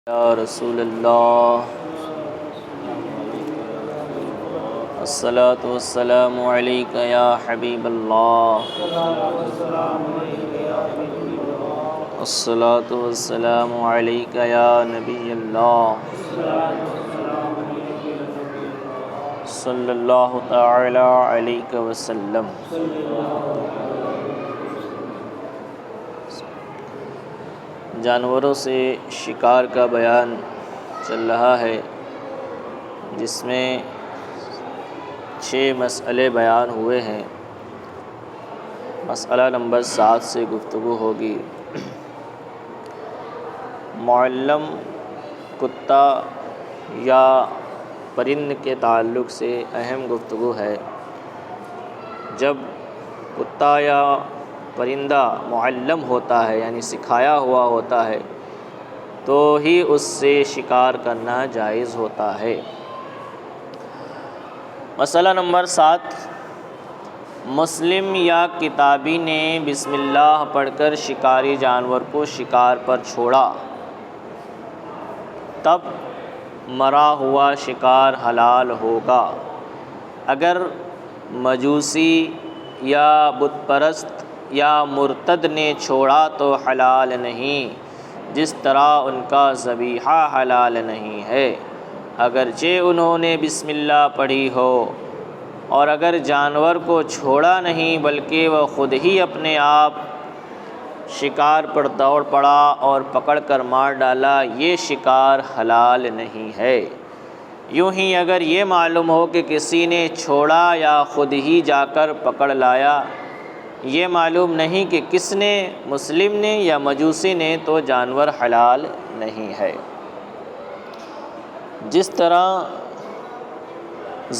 یا رسول اللہ الصلاۃ والسلام علیک یا حبیب اللہ الصلاۃ والسلام علیک یا نبی اللہ صلی اللہ تعالی علیہ وسلم۔ جانوروں سے شکار کا بیان چل رہا ہے، جس میں 6 مسئلے بیان ہوئے ہیں۔ مسئلہ نمبر 7 سے گفتگو ہوگی۔ معلم کتا یا پرند کے تعلق سے اہم گفتگو ہے۔ جب کتا یا پرندہ معلم ہوتا ہے، یعنی سکھایا ہوا ہوتا ہے، تو ہی اس سے شکار کرنا جائز ہوتا ہے۔ مسئلہ نمبر 7، مسلم یا کتابی نے بسم اللہ پڑھ کر شکاری جانور کو شکار پر چھوڑا، تب مرا ہوا شکار حلال ہوگا۔ اگر مجوسی یا بت پرست یا مرتد نے چھوڑا تو حلال نہیں، جس طرح ان کا ذبیحہ حلال نہیں ہے، اگرچہ انہوں نے بسم اللہ پڑھی ہو۔ اور اگر جانور کو چھوڑا نہیں بلکہ وہ خود ہی اپنے آپ شکار پر دوڑ پڑا اور پکڑ کر مار ڈالا، یہ شکار حلال نہیں ہے۔ یوں ہی اگر یہ معلوم ہو کہ کسی نے چھوڑا یا خود ہی جا کر پکڑ لایا، یہ معلوم نہیں کہ کس نے، مسلم نے یا مجوسی نے، تو جانور حلال نہیں ہے۔ جس طرح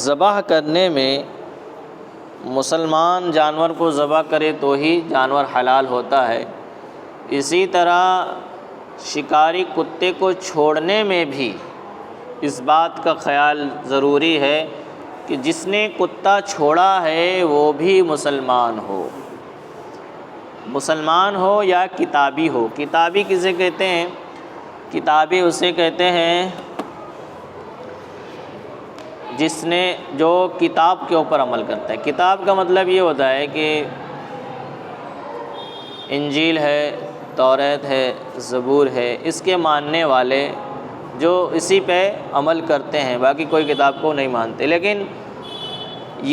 ذبح کرنے میں مسلمان جانور کو ذبح کرے تو ہی جانور حلال ہوتا ہے، اسی طرح شکاری کتے کو چھوڑنے میں بھی اس بات کا خیال ضروری ہے کہ جس نے کتا چھوڑا ہے وہ بھی مسلمان ہو، مسلمان ہو یا کتابی ہو۔ کتابی کسے کہتے ہیں؟ کتابی اسے کہتے ہیں جس نے جو کتاب کے اوپر عمل کرتا ہے۔ کتاب کا مطلب یہ ہوتا ہے کہ انجیل ہے، توریت ہے، زبور ہے، اس کے ماننے والے جو اسی پہ عمل کرتے ہیں، باقی کوئی کتاب کو نہیں مانتے۔ لیکن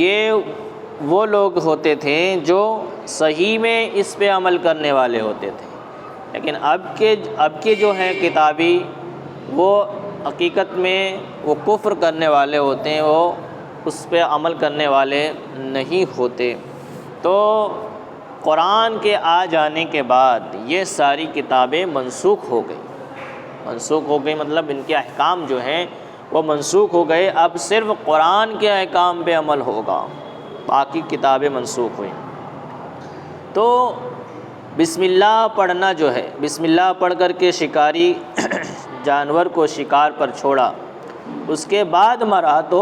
یہ وہ لوگ ہوتے تھے جو صحیح میں اس پہ عمل کرنے والے ہوتے تھے، لیکن اب کے جو ہیں کتابی، وہ حقیقت میں وہ کفر کرنے والے ہوتے ہیں، وہ اس پہ عمل کرنے والے نہیں ہوتے۔ تو قرآن کے آ جانے کے بعد یہ ساری کتابیں منسوخ ہو گئی، مطلب ان کے احکام جو ہیں وہ منسوخ ہو گئے۔ اب صرف قرآن کے احکام پہ عمل ہوگا، باقی کتابیں منسوخ ہوئیں۔ تو بسم اللہ پڑھنا جو ہے، بسم اللہ پڑھ کر کے شکاری جانور کو شکار پر چھوڑا، اس کے بعد مرا تو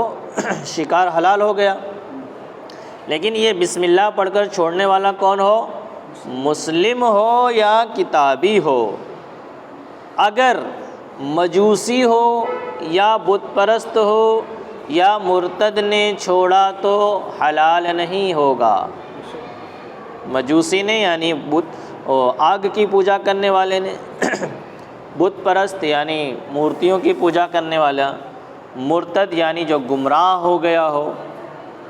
شکار حلال ہو گیا۔ لیکن یہ بسم اللہ پڑھ کر چھوڑنے والا کون ہو؟ مسلم ہو یا کتابی ہو۔ اگر مجوسی ہو یا بت پرست ہو یا مرتد نے چھوڑا تو حلال نہیں ہوگا۔ مجوسی نے یعنی آگ کی پوجا کرنے والے نے، بت پرست یعنی مورتیوں کی پوجا کرنے والا، مرتد یعنی جو گمراہ ہو گیا ہو،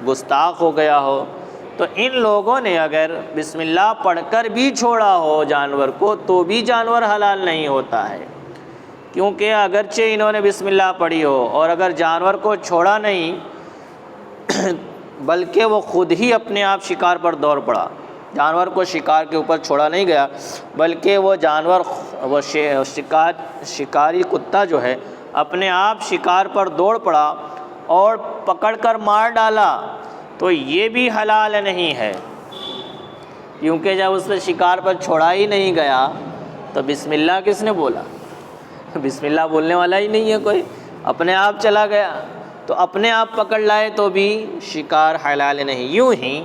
گستاخ ہو گیا ہو، تو ان لوگوں نے اگر بسم اللہ پڑھ کر بھی چھوڑا ہو جانور کو تو بھی جانور حلال نہیں ہوتا ہے، کیونکہ اگرچہ انہوں نے بسم اللہ پڑھی ہو اور اگر جانور کو چھوڑا نہیں بلکہ وہ خود ہی اپنے آپ شکار پر دوڑ پڑا، جانور کو شکار کے اوپر چھوڑا نہیں گیا بلکہ وہ جانور، وہ شکاری کتا جو ہے اپنے آپ شکار پر دوڑ پڑا اور پکڑ کر مار ڈالا، تو یہ بھی حلال نہیں ہے، کیونکہ جب اس نے شکار پر چھوڑا ہی نہیں گیا تو بسم اللہ کس نے بولا؟ بسم اللہ بولنے والا ہی نہیں ہے کوئی، اپنے آپ چلا گیا، تو اپنے آپ پکڑ لائے تو بھی شکار حلال نہیں۔ یوں ہی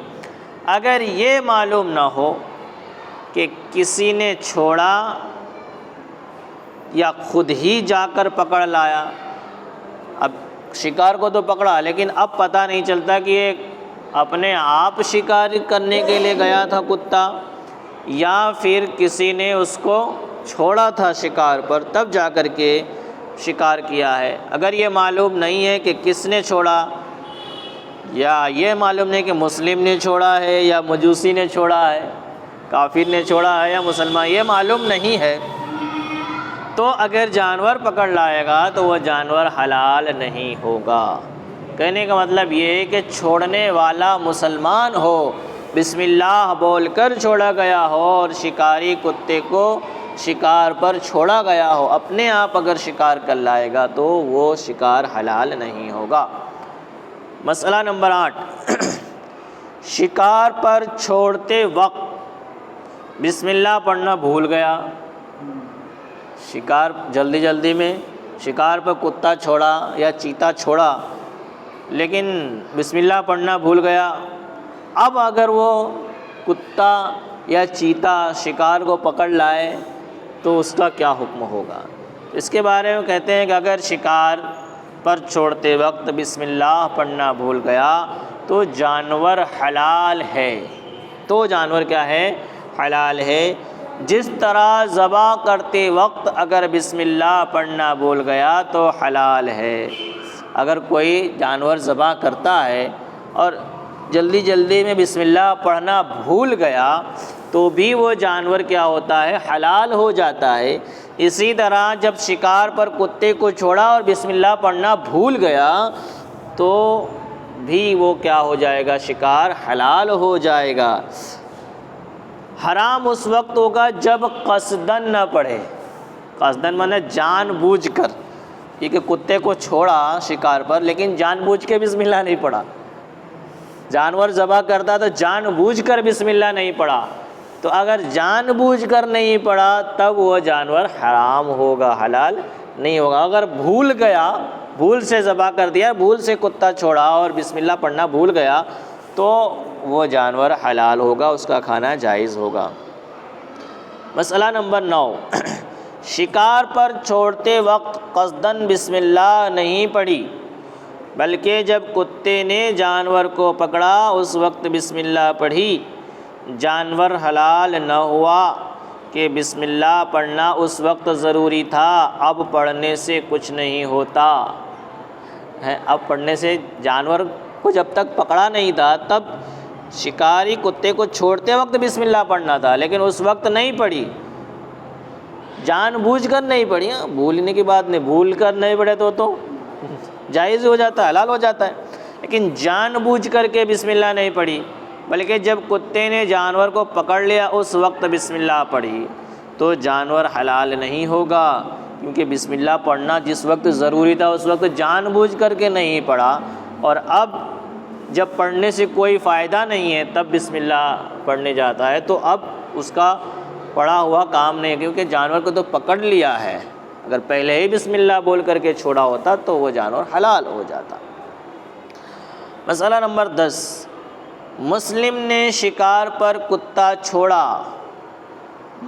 اگر یہ معلوم نہ ہو کہ کسی نے چھوڑا یا خود ہی جا کر پکڑ لایا. اب شکار کو تو پکڑا لیکن اب پتہ نہیں چلتا کہ یہ اپنے آپ شکار کرنے کے لیے گیا تھا کتا یا پھر کسی نے اس کو چھوڑا تھا شکار پر تب جا کر کے شکار کیا ہے. اگر یہ معلوم نہیں ہے کہ کس نے چھوڑا، یا یہ معلوم نہیں کہ مسلم نے چھوڑا ہے یا مجوسی نے چھوڑا ہے، کافر نے چھوڑا ہے یا مسلمان، یہ معلوم نہیں ہے، تو اگر جانور پکڑ لائے گا تو وہ جانور حلال نہیں ہوگا. کہنے کا مطلب یہ ہے کہ چھوڑنے والا مسلمان ہو، بسم اللہ بول کر چھوڑا گیا ہو، اور شکاری کتے کو شکار پر چھوڑا گیا ہو، اپنے آپ اگر شکار کر لائے گا تو وہ شکار حلال نہیں ہوگا. مسئلہ نمبر 8، شکار پر چھوڑتے وقت بسم اللہ پڑھنا بھول گیا. شکار جلدی میں شکار پر کتا چھوڑا یا چیتا چھوڑا لیکن بسم اللہ پڑھنا بھول گیا. اب اگر وہ کتا یا چیتا شکار کو پکڑ لائے تو اس کا کیا حکم ہوگا؟ اس کے بارے میں کہتے ہیں کہ اگر شکار پر چھوڑتے وقت بسم اللہ پڑھنا بھول گیا تو جانور حلال ہے. تو جانور کیا ہے؟ حلال ہے. جس طرح ذبح کرتے وقت اگر بسم اللہ پڑھنا بھول گیا تو حلال ہے. اگر کوئی جانور ذبح کرتا ہے اور جلدی میں بسم اللہ پڑھنا بھول گیا تو بھی وہ جانور کیا ہوتا ہے؟ حلال ہو جاتا ہے. اسی طرح جب شکار پر کتے کو چھوڑا اور بسم اللہ پڑھنا بھول گیا تو بھی وہ کیا ہو جائے گا؟ شکار حلال ہو جائے گا. حرام اس وقت ہوگا جب قصدن نہ پڑھے. قصدن مانے جان بوجھ کر، یہ کہ کتے کو چھوڑا شکار پر لیکن جان بوجھ کے بسم اللہ نہیں پڑھا. جانور ذبح کرتا تو جان بوجھ کر بسم اللہ نہیں پڑھا، تو اگر جان بوجھ کر نہیں پڑھا تب وہ جانور حرام ہوگا، حلال نہیں ہوگا. اگر بھول گیا، بھول سے ذبح کر دیا، بھول سے کتا چھوڑا اور بسم اللہ پڑھنا بھول گیا تو وہ جانور حلال ہوگا، اس کا کھانا جائز ہوگا. مسئلہ نمبر 9، شکار پر چھوڑتے وقت قصدن بسم اللہ نہیں پڑھی بلکہ جب کتے نے جانور کو پکڑا اس وقت بسم اللہ پڑھی. جانور حلال نہ ہوا کہ بسم اللہ پڑھنا اس وقت ضروری تھا، اب پڑھنے سے کچھ نہیں ہوتا ہے. اب پڑھنے سے جانور کو جب تک پکڑا نہیں تھا تب شکاری کتے کو چھوڑتے وقت بسم اللہ پڑھنا تھا لیکن اس وقت نہیں پڑھی، جان بوجھ کر نہیں پڑھی. بھولنے کی بات نہیں، بھول کر نہیں پڑھے تو جائز ہو جاتا ہے، حلال ہو جاتا ہے. لیکن جان بوجھ کر کے بسم اللہ نہیں پڑھی بلکہ جب کتے نے جانور کو پکڑ لیا اس وقت بسم اللہ پڑھی تو جانور حلال نہیں ہوگا، کیونکہ بسم اللہ پڑھنا جس وقت ضروری تھا اس وقت جان بوجھ کر کے نہیں پڑھا، اور اب جب پڑھنے سے کوئی فائدہ نہیں ہے تب بسم اللہ پڑھنے جاتا ہے تو اب اس کا پڑھا ہوا کام نہیں ہے، کیونکہ جانور کو تو پکڑ لیا ہے. اگر پہلے ہی بسم اللہ بول کر کے چھوڑا ہوتا تو وہ جانور حلال ہو جاتا. مسئلہ نمبر 10، مسلم نے شکار پر کتا چھوڑا،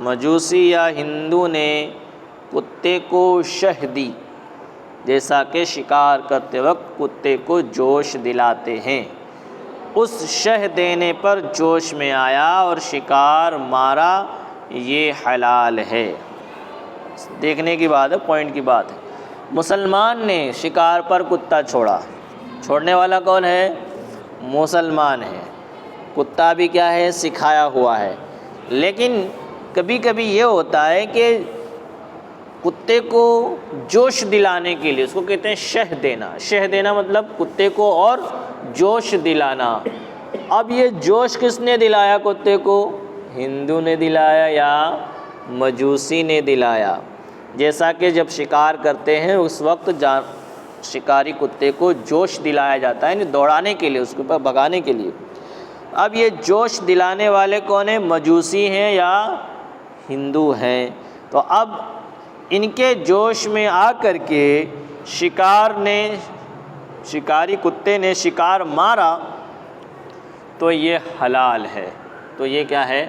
مجوسی یا ہندو نے کتے کو شہ دی، جیسا کہ شکار کرتے وقت کتے کو جوش دلاتے ہیں. اس شہ دینے پر جوش میں آیا اور شکار مارا، یہ حلال ہے. دیکھنے کی بات ہے، پوائنٹ کی بات ہے. مسلمان نے شکار پر کتا چھوڑا، چھوڑنے والا کون ہے؟ مسلمان ہے. کتا بھی کیا ہے؟ سکھایا ہوا ہے. لیکن کبھی کبھی یہ ہوتا ہے کہ کتے کو جوش دلانے کے لیے، اس کو کہتے ہیں شہ دینا. شہ دینا مطلب کتے کو اور جوش دلانا. اب یہ جوش کس نے دلایا کتے کو؟ ہندو نے دلایا یا مجوسی نے دلایا. جیسا کہ جب شکار کرتے ہیں اس وقت شکاری کتے کو جوش دلایا جاتا ہے، یعنی دوڑانے کے لیے، اس کے اوپر بھگانے کے لیے. اب یہ جوش دلانے والے کون ہیں؟ مجوسی ہیں یا ہندو ہیں. تو اب ان کے جوش میں آ کر کے شکاری کتے نے شکار مارا تو یہ حلال ہے. تو یہ کیا ہے؟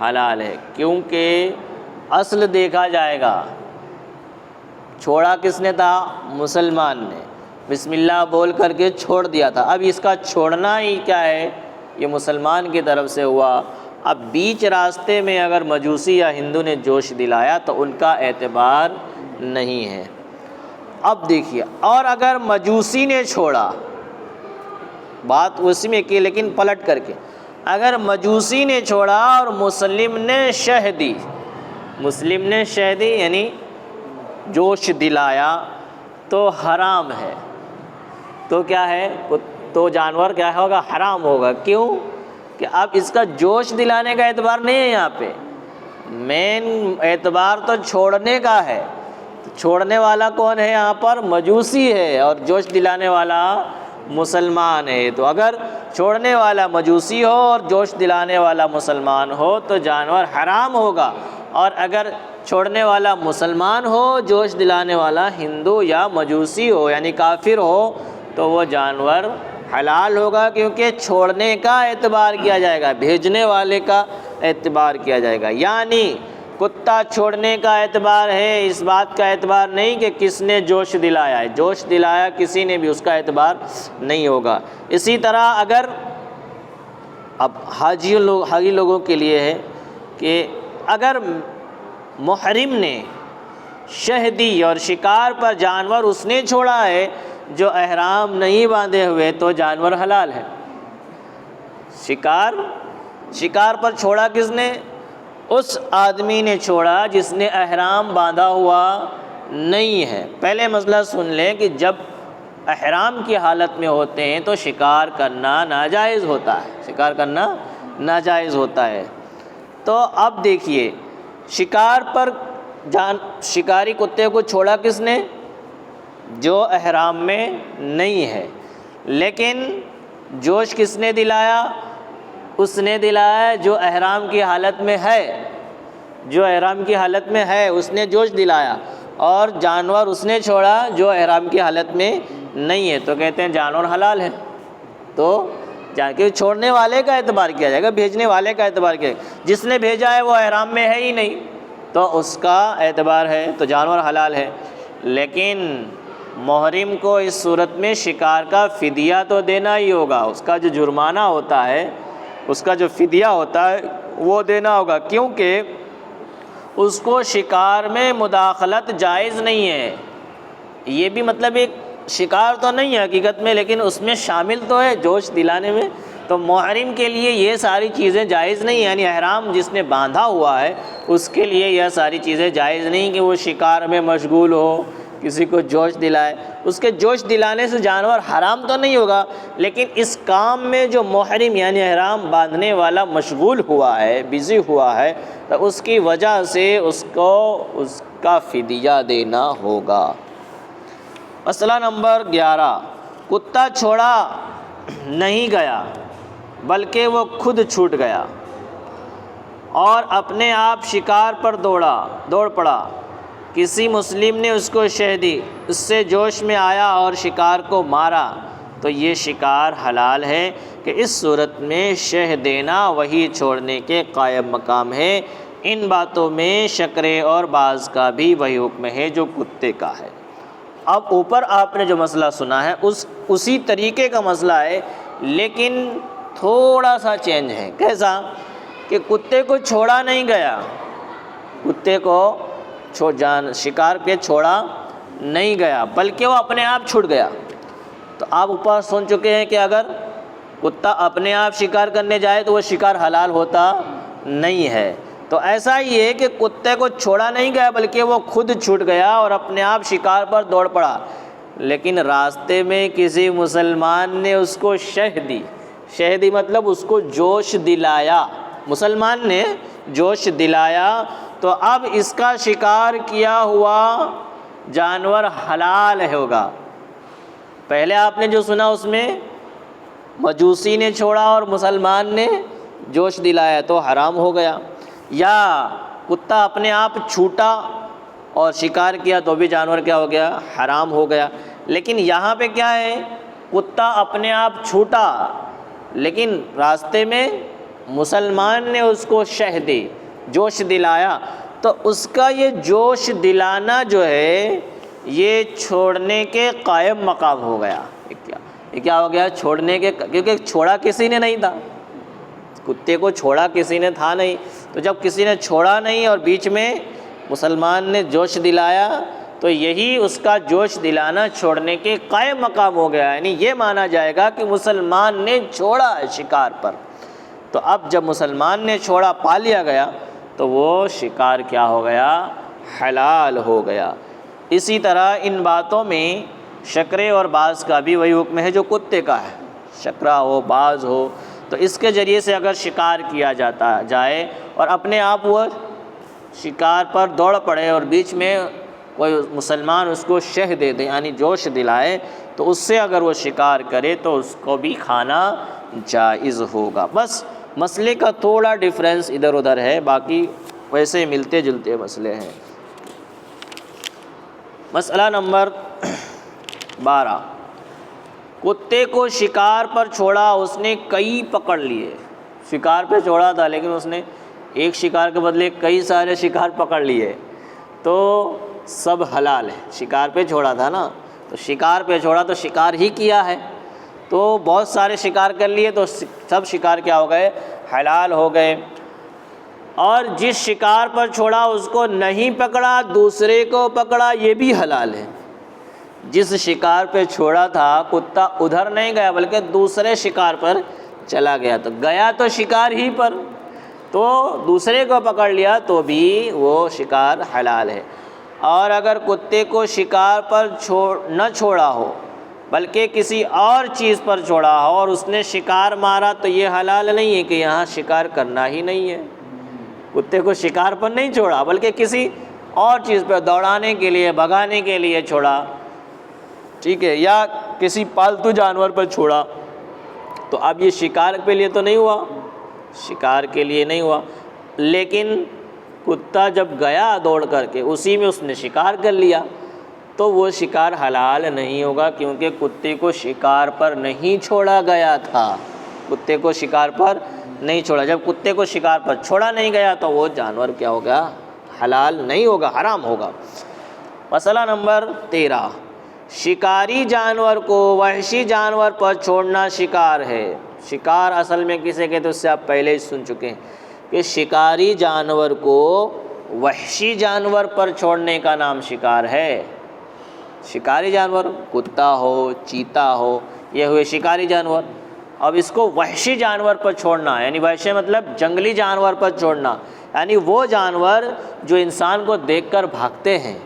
حلال ہے. کیونکہ اصل دیکھا جائے گا چھوڑا کس نے تھا؟ مسلمان نے بسم اللہ بول کر کے چھوڑ دیا تھا۔ اب اس کا چھوڑنا ہی کیا ہے؟ یہ مسلمان کی طرف سے ہوا۔ اب بیچ راستے میں اگر مجوسی یا ہندو نے جوش دلایا تو ان کا اعتبار نہیں ہے۔ اب دیکھیے، اور اگر مجوسی نے چھوڑا، بات اسی میں کی لیکن پلٹ کر کے، اگر مجوسی نے چھوڑا اور مسلم نے شہ دی، مسلم نے شہ دی یعنی جوش دلایا، تو حرام ہے۔ تو کیا ہے؟ تو جانور کیا ہوگا؟ حرام ہوگا۔ کیوں؟ کہ اب اس کا جوش دلانے کا اعتبار نہیں ہے، یہاں پہ مین اعتبار تو چھوڑنے کا ہے۔ چھوڑنے والا کون ہے یہاں پر؟ مجوسی ہے، اور جوش دلانے والا مسلمان ہے۔ تو اگر چھوڑنے والا مجوسی ہو اور جوش دلانے والا مسلمان ہو تو جانور حرام ہوگا، اور اگر چھوڑنے والا مسلمان ہو، جوش دلانے والا ہندو یا مجوسی ہو یعنی کافر ہو، تو وہ جانور حلال ہوگا، کیونکہ چھوڑنے کا اعتبار کیا جائے گا، بھیجنے والے کا اعتبار کیا جائے گا۔ یعنی کتا چھوڑنے کا اعتبار ہے، اس بات کا اعتبار نہیں کہ کس نے جوش دلایا ہے، جوش دلایا کسی نے بھی، اس کا اعتبار نہیں ہوگا۔ اسی طرح اگر اب حاجی لوگوں کے لیے ہے کہ اگر محرم نے شہ دی اور شکار پر جانور اس نے چھوڑا ہے جو احرام نہیں باندھے ہوئے، تو جانور حلال ہے۔ شکار پر چھوڑا کس نے؟ اس آدمی نے چھوڑا جس نے احرام باندھا ہوا نہیں ہے۔ پہلے مسئلہ سن لیں کہ جب احرام کی حالت میں ہوتے ہیں تو شکار کرنا ناجائز ہوتا ہے، شکار کرنا ناجائز ہوتا ہے۔ تو اب دیکھیے، شکار پر شکاری کتے کو چھوڑا کس نے؟ جو احرام میں نہیں ہے، لیکن جوش کس نے دلایا؟ اس نے دلایا جو احرام کی حالت میں ہے، جو احرام کی حالت میں ہے اس نے جوش دلایا، اور جانور اس نے چھوڑا جو احرام کی حالت میں نہیں ہے، تو کہتے ہیں جانور حلال ہے۔ تو کہ چھوڑنے والے کا اعتبار کیا جائے گا، بھیجنے والے کا اعتبار کیا جائے گا۔ جس نے بھیجا ہے وہ احرام میں ہے ہی نہیں، تو اس کا اعتبار ہے، تو جانور حلال ہے۔ لیکن محرم کو اس صورت میں شکار کا فدیہ تو دینا ہی ہوگا، اس کا جو جرمانہ ہوتا ہے، اس کا جو فدیہ ہوتا ہے وہ دینا ہوگا، کیونکہ اس کو شکار میں مداخلت جائز نہیں ہے۔ یہ بھی مطلب ایک شکار تو نہیں ہے حقیقت میں، لیکن اس میں شامل تو ہے جوش دلانے میں۔ تو محرم کے لیے یہ ساری چیزیں جائز نہیں، یعنی احرام جس نے باندھا ہوا ہے اس کے لیے یہ ساری چیزیں جائز نہیں کہ وہ شکار میں مشغول ہو، کسی کو جوش دلائے۔ اس کے جوش دلانے سے جانور حرام تو نہیں ہوگا، لیکن اس کام میں جو محرم یعنی احرام باندھنے والا مشغول ہوا ہے، بزی ہوا ہے، تو اس کی وجہ سے اس کو اس کا فدیہ دینا ہوگا۔ مسئلہ نمبر 11، کتا چھوڑا نہیں گیا بلکہ وہ خود چھوٹ گیا اور اپنے آپ شکار پر دوڑ پڑا۔ کسی مسلم نے اس کو شہ دی، اس سے جوش میں آیا اور شکار کو مارا، تو یہ شکار حلال ہے کہ اس صورت میں شہ دینا وہی چھوڑنے کے قائم مقام ہے۔ ان باتوں میں شکرے اور باز کا بھی وہی حکم ہے جو کتے کا ہے۔ اب اوپر آپ نے جو مسئلہ سنا ہے اسی طریقے کا مسئلہ ہے، لیکن تھوڑا سا چینج ہے۔ کیسا؟ کہ کتے کو چھوڑا نہیں گیا، کتے کو شکار پہ چھوڑا نہیں گیا بلکہ وہ اپنے آپ چھوٹ گیا۔ تو آپ اوپر سن چکے ہیں کہ اگر کتا اپنے آپ شکار کرنے جائے تو وہ شکار حلال ہوتا نہیں ہے۔ تو ایسا ہی ہے کہ کتے کو چھوڑا نہیں گیا بلکہ وہ خود چھوٹ گیا اور اپنے آپ شکار پر دوڑ پڑا، لیکن راستے میں کسی مسلمان نے اس کو شہ دی مطلب اس کو جوش دلایا، مسلمان نے جوش دلایا، تو اب اس کا شکار کیا ہوا جانور حلال ہوگا۔ پہلے آپ نے جو سنا اس میں مجوسی نے چھوڑا اور مسلمان نے جوش دلایا تو حرام ہو گیا، یا کتا اپنے آپ چھوٹا اور شکار کیا تو بھی جانور کیا ہو گیا؟ حرام ہو گیا۔ لیکن یہاں پہ کیا ہے؟ کتا اپنے آپ چھوٹا لیکن راستے میں مسلمان نے اس کو شہ دی، جوش دلایا، تو اس کا یہ جوش دلانا جو ہے یہ چھوڑنے کے قائم مقام ہو گیا۔ یہ کیا ہو گیا؟ چھوڑنے کے، کیونکہ چھوڑا کسی نے نہیں تھا، کتے کو چھوڑا کسی نے تھا نہیں، تو جب کسی نے چھوڑا نہیں اور بیچ میں مسلمان نے جوش دلایا تو یہی اس کا جوش دلانا چھوڑنے کے قائم مقام ہو گیا، یعنی یہ مانا جائے گا کہ مسلمان نے چھوڑا ہے شکار پر۔ تو اب جب مسلمان نے چھوڑا، پا لیا گیا، تو وہ شکار کیا ہو گیا؟ حلال ہو گیا۔ اسی طرح ان باتوں میں شکرے اور باز کا بھی وہی حکم ہے جو کتے کا ہے، شکرا ہو، باز ہو، تو اس کے ذریعے سے اگر شکار کیا جائے اور اپنے آپ وہ شکار پر دوڑ پڑے اور بیچ میں کوئی مسلمان اس کو شہ دے دے، یعنی جوش دلائے، تو اس سے اگر وہ شکار کرے تو اس کو بھی کھانا جائز ہوگا۔ بس مسئلے کا تھوڑا ڈیفرنس ادھر ادھر ہے، باقی ویسے ملتے جلتے مسئلے ہیں۔ مسئلہ نمبر 12، کتے کو شکار پر چھوڑا، اس نے کئی پکڑ لیے، شکار پہ چھوڑا تھا لیکن اس نے ایک شکار کے بدلے کئی سارے شکار پکڑ لیے، تو سب حلال ہے۔ شکار پہ چھوڑا تھا نا، تو شکار پہ چھوڑا تو شکار ہی کیا ہے، تو بہت سارے شکار کر لیے تو سب شکار کیا ہو گئے؟ حلال ہو گئے۔ اور جس شکار پر چھوڑا اس کو نہیں پکڑا، دوسرے کو پکڑا، یہ بھی حلال ہے۔ جس شکار پہ چھوڑا تھا کتا ادھر نہیں گیا بلکہ دوسرے شکار پر چلا گیا، تو گیا تو شکار ہی پر، تو دوسرے کو پکڑ لیا تو بھی وہ شکار حلال ہے۔ اور اگر کتے کو شکار پر نہ چھوڑا ہو بلکہ کسی اور چیز پر چھوڑا ہو اور اس نے شکار مارا، تو یہ حلال نہیں ہے کہ یہاں شکار کرنا ہی نہیں ہے۔ کتے کو شکار پر نہیں چھوڑا بلکہ کسی اور چیز پر، دوڑانے کے لیے، بھگانے کے لیے چھوڑا، ٹھیک ہے، یا کسی پالتو جانور پر چھوڑا، تو اب یہ شکار کے لیے تو نہیں ہوا، شکار کے لیے نہیں ہوا۔ لیکن کتا جب گیا دوڑ کر کے، اسی میں اس نے شکار کر لیا، تو وہ شکار حلال نہیں ہوگا، کیونکہ کتے کو شکار پر نہیں چھوڑا گیا تھا، کتے کو شکار پر نہیں چھوڑا۔ جب کتے کو شکار پر چھوڑا نہیں گیا تو وہ جانور کیا ہوگا؟ حلال نہیں ہوگا، حرام ہوگا۔ مسئلہ نمبر 13، شکاری جانور کو وحشی جانور پر چھوڑنا شکار ہے۔ شکار اصل میں کسے کہتے ہیں اس سے آپ پہلے ہی سن چکے ہیں کہ شکاری جانور کو وحشی جانور پر چھوڑنے کا نام شکار ہے۔ شکاری جانور کتا ہو، چیتا ہو، یہ ہوئے شکاری جانور۔ اب اس کو وحشی جانور پر چھوڑنا، یعنی وحشی مطلب جنگلی جانور پر چھوڑنا، یعنی وہ جانور جو انسان کو دیکھ کر بھاگتے ہیں،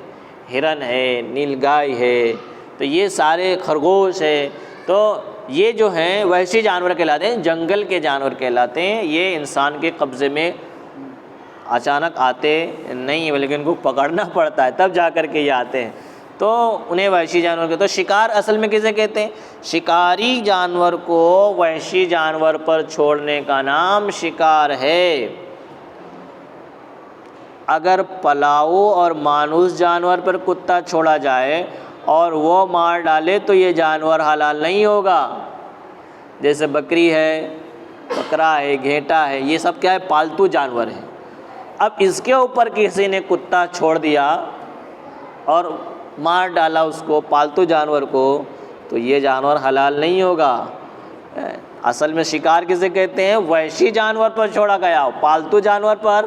ہرن ہے، نیل گائے ہے، تو یہ سارے خرگوش ہے، تو یہ جو ہیں وحشی جانور کہلاتے ہیں، جنگل کے جانور کہلاتے ہیں۔ یہ انسان کے قبضے میں اچانک آتے نہیں بلکہ ان کو پکڑنا پڑتا ہے تب جا کر کے یہ آتے ہیں، تو انہیں وحشی جانور کہتے ہیں۔ تو شکار اصل میں کسے کہتے ہیں؟ شکاری جانور کو وحشی جانور پر چھوڑنے کا نام شکار ہے۔ اگر پلاؤ اور مانوس جانور پر کتا چھوڑا جائے اور وہ مار ڈالے تو یہ جانور حلال نہیں ہوگا۔ جیسے بکری ہے، بکرا ہے، گھیٹا ہے، یہ سب کیا ہے؟ پالتو جانور ہیں۔ اب اس کے اوپر کسی نے کتا چھوڑ دیا اور مار ڈالا اس کو، پالتو جانور کو، تو یہ جانور حلال نہیں ہوگا۔ اصل میں شکار کسے کہتے ہیں؟ وحشی جانور پر چھوڑا گیا، پالتو جانور پر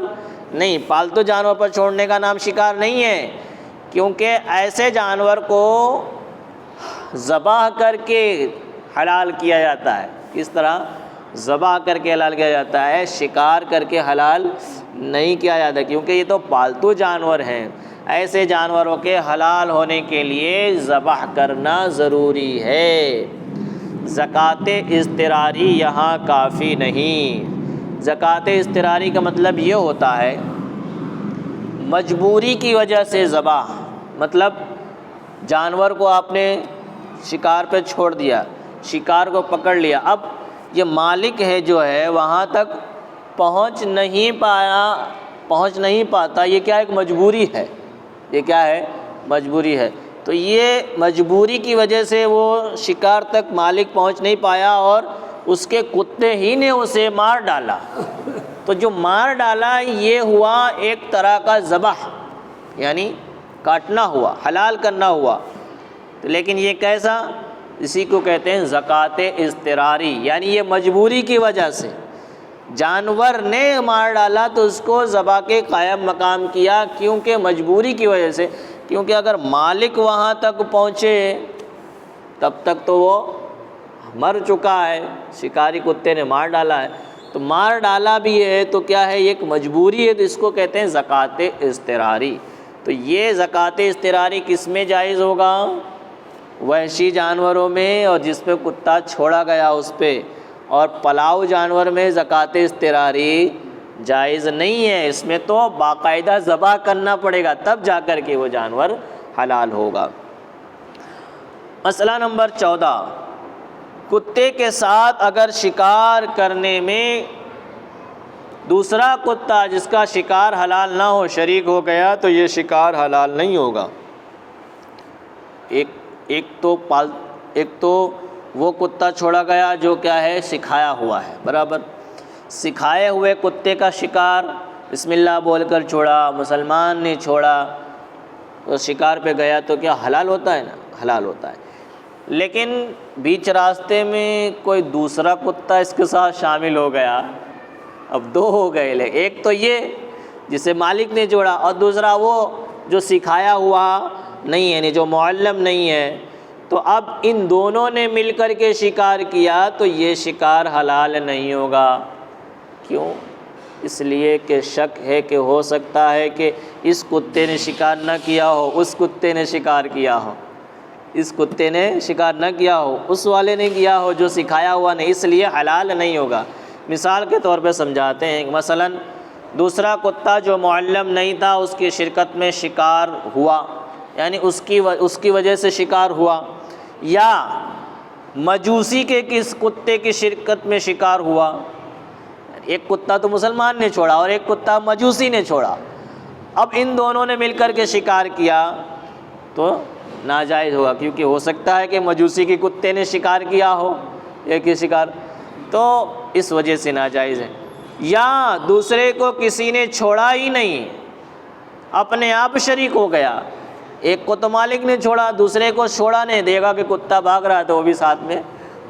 نہیں۔ پالتو جانور پر چھوڑنے کا نام شکار نہیں ہے، کیونکہ ایسے جانور کو ذبح کر کے حلال کیا جاتا ہے۔ کس طرح؟ ذبح کر کے حلال کیا جاتا ہے، شکار کر کے حلال نہیں کیا جاتا، کیونکہ یہ تو پالتو جانور ہیں۔ ایسے جانوروں کے حلال ہونے کے لیے ذبح کرنا ضروری ہے۔ زکوٰۃ اضطراری یہاں کافی نہیں۔ زکوٰۃ اضطراری کا مطلب یہ ہوتا ہے مجبوری کی وجہ سے ذبح، مطلب جانور کو آپ نے شکار پہ چھوڑ دیا، شکار کو پکڑ لیا، اب یہ مالک ہے جو ہے وہاں تک پہنچ نہیں پاتا، یہ کیا ایک مجبوری ہے، یہ کیا ہے؟ مجبوری ہے۔ تو یہ مجبوری کی وجہ سے وہ شکار تک مالک پہنچ نہیں پایا اور اس کے کتے ہی نے اسے مار ڈالا، تو جو مار ڈالا یہ ہوا ایک طرح کا ذبح، یعنی کاٹنا ہوا، حلال کرنا ہوا، لیکن یہ کیسا؟ اسی کو کہتے ہیں زکوٰۃ اضطراری، یعنی یہ مجبوری کی وجہ سے جانور نے مار ڈالا تو اس کو ذبح کے قائم مقام کیا، کیونکہ مجبوری کی وجہ سے، کیونکہ اگر مالک وہاں تک پہنچے تب تک تو وہ مر چکا ہے، شکاری کتے نے مار ڈالا ہے، تو مار ڈالا بھی ہے تو کیا ہے؟ یہ ایک مجبوری ہے، تو اس کو کہتے ہیں زکوٰۃ اضطراری۔ تو یہ زکوٰۃ اضطراری کس میں جائز ہوگا؟ وحشی جانوروں میں، اور جس پہ کتا چھوڑا گیا اس پہ، اور پلاؤ جانور میں زکوٰۃ اضطراری جائز نہیں ہے، اس میں تو باقاعدہ ذبح کرنا پڑے گا تب جا کر کے وہ جانور حلال ہوگا۔ مسئلہ نمبر 14، کتے کے ساتھ اگر شکار کرنے میں دوسرا کتا جس کا شکار حلال نہ ہو شریک ہو گیا تو یہ شکار حلال نہیں ہوگا۔ ایک تو وہ کتا چھوڑا گیا جو کیا ہے؟ سکھایا ہوا ہے، برابر سکھائے ہوئے کتے کا شکار بسم اللہ بول کر چھوڑا، مسلمان نے چھوڑا تو شکار پہ گیا تو کیا حلال ہوتا ہے؟ نا حلال ہوتا ہے۔ لیکن بیچ راستے میں کوئی دوسرا کتا اس کے ساتھ شامل ہو گیا، اب دو ہو گئے، ایک تو یہ جسے مالک نے چھوڑا، اور دوسرا وہ جو سکھایا ہوا نہیں ہے، یعنی جو معلم نہیں ہے، تو اب ان دونوں نے مل کر کے شکار کیا تو یہ شکار حلال نہیں ہوگا۔ کیوں؟ اس لیے کہ شک ہے کہ ہو سکتا ہے کہ اس کتے نے شکار نہ کیا ہو، اس کتے نے شکار کیا ہو، اس کتے نے شکار نہ کیا ہو، اس والے نے کیا ہو جو سکھایا ہوا نہیں، اس لیے حلال نہیں ہوگا۔ مثال کے طور پہ سمجھاتے ہیں، مثلا دوسرا کتا جو معلم نہیں تھا اس کی شرکت میں شکار ہوا، یعنی اس کی وجہ سے شکار ہوا، یا مجوسی کے کس کتے کی شرکت میں شکار ہوا، ایک کتا تو مسلمان نے چھوڑا اور ایک کتا مجوسی نے چھوڑا، اب ان دونوں نے مل کر کے شکار کیا تو ناجائز ہوگا، کیونکہ ہو سکتا ہے کہ مجوسی کے کتے نے شکار کیا ہو ایک ہی شکار، تو اس وجہ سے ناجائز ہے۔ یا دوسرے کو کسی نے چھوڑا ہی نہیں، اپنے آپ شریک ہو گیا، ایک کو تو مالک نے چھوڑا، دوسرے کو چھوڑا نہیں، دیکھا کہ کتا بھاگ رہا ہے تو وہ بھی ساتھ میں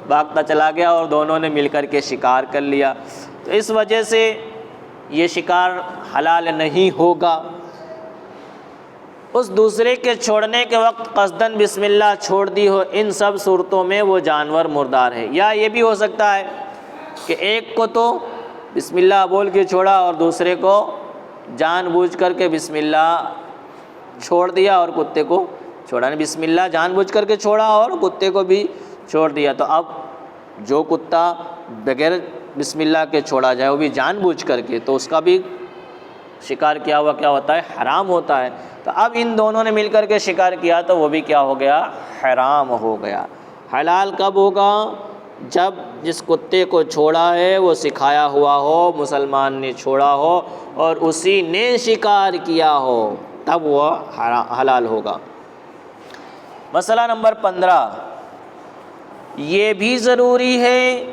بھاگتا چلا گیا اور دونوں نے مل کر کے شکار کر لیا، تو اس وجہ سے یہ شکار حلال نہیں ہوگا۔ اس دوسرے کے چھوڑنے کے وقت قصداً بسم اللہ چھوڑ دی ہو، ان سب صورتوں میں وہ جانور مردار ہے۔ یا یہ بھی ہو سکتا ہے کہ ایک کو تو بسم اللہ بول کے چھوڑا اور دوسرے کو جان بوجھ کر کے بسم اللہ چھوڑ دیا اور کتے کو چھوڑا نہیں، بسم اللہ جان بوجھ کر کے چھوڑا اور کتے کو بھی چھوڑ دیا، تو اب جو کتا بغیر بسم اللہ کے چھوڑا جائے وہ بھی جان بوجھ کر کے، تو اس کا بھی شکار کیا ہوا کیا ہوتا ہے؟ حرام ہوتا ہے۔ تو اب ان دونوں نے مل کر کے شکار کیا تو وہ بھی کیا ہو گیا؟ حرام ہو گیا۔ حلال کب ہوگا؟ جب جس کتے کو چھوڑا ہے وہ سکھایا ہوا ہو، مسلمان نے چھوڑا ہو اور اسی نے شکار کیا ہو، تب وہ حلال ہوگا۔ مسئلہ نمبر 15، یہ بھی ضروری ہے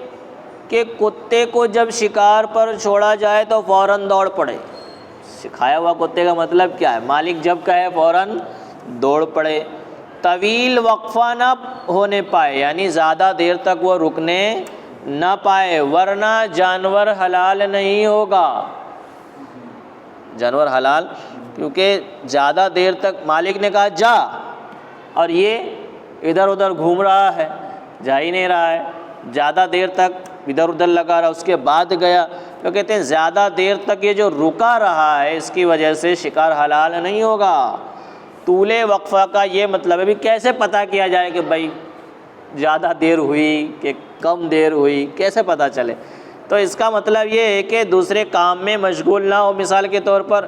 کہ کتے کو جب شکار پر چھوڑا جائے تو فوراً دوڑ پڑے۔ سکھایا ہوا کتے کا مطلب کیا ہے؟ مالک جب کہے فوراً دوڑ پڑے، طویل وقفہ نہ ہونے پائے، یعنی زیادہ دیر تک وہ رکنے نہ پائے، ورنہ جانور حلال نہیں ہوگا۔ جانور حلال، کیونکہ زیادہ دیر تک مالک نے کہا جا اور یہ ادھر ادھر گھوم رہا ہے، جا ہی نہیں رہا ہے، زیادہ دیر تک ادھر ادھر لگا رہا، اس کے بعد گیا، تو کہتے ہیں زیادہ دیر تک یہ جو رکا رہا ہے اس کی وجہ سے شکار حلال نہیں ہوگا۔ طول وقفہ کا یہ مطلب ہے، بھی کیسے پتہ کیا جائے کہ بھائی زیادہ دیر ہوئی کہ کم دیر ہوئی، کیسے پتہ چلے؟ تو اس کا مطلب یہ ہے کہ دوسرے کام میں مشغول نہ ہو، مثال کے طور پر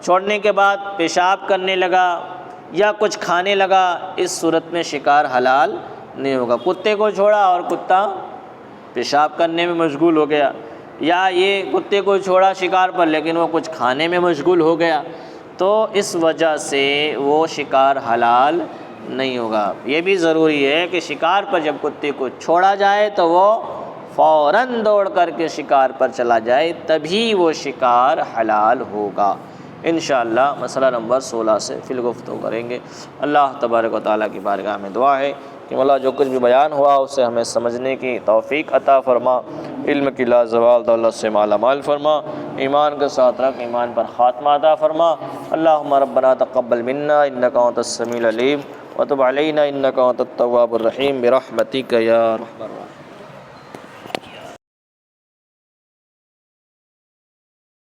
چھوڑنے کے بعد پیشاب کرنے لگا یا کچھ کھانے لگا، اس صورت میں شکار حلال نہیں ہوگا۔ کتے کو چھوڑا اور کتا پیشاب کرنے میں مشغول ہو گیا، یا یہ کتے کو چھوڑا شکار پر لیکن وہ کچھ کھانے میں مشغول ہو گیا، تو اس وجہ سے وہ شکار حلال نہیں ہوگا۔ یہ بھی ضروری ہے کہ شکار پر جب کتے کو چھوڑا جائے تو وہ فوراً دوڑ کر کے شکار پر چلا جائے، تبھی وہ شکار حلال ہوگا۔ انشاءاللہ مسئلہ نمبر 16 سے فی الگفتگو کریں گے۔ اللہ تبارک و تعالیٰ کی بارگاہ میں دعا ہے کہ مولا جو کچھ بھی بیان ہوا اسے ہمیں سمجھنے کی توفیق عطا فرما، علم کی لا زوال دولت سے مالا مال فرما، ایمان کے ساتھ رکھ، ایمان پر خاتمہ عطا فرما۔ اللہم ربنا تقبل منا انک انت السمیع العلیم وتب علینا انک انت التواب الرحیم برحمتک یا ارحم الراحمین۔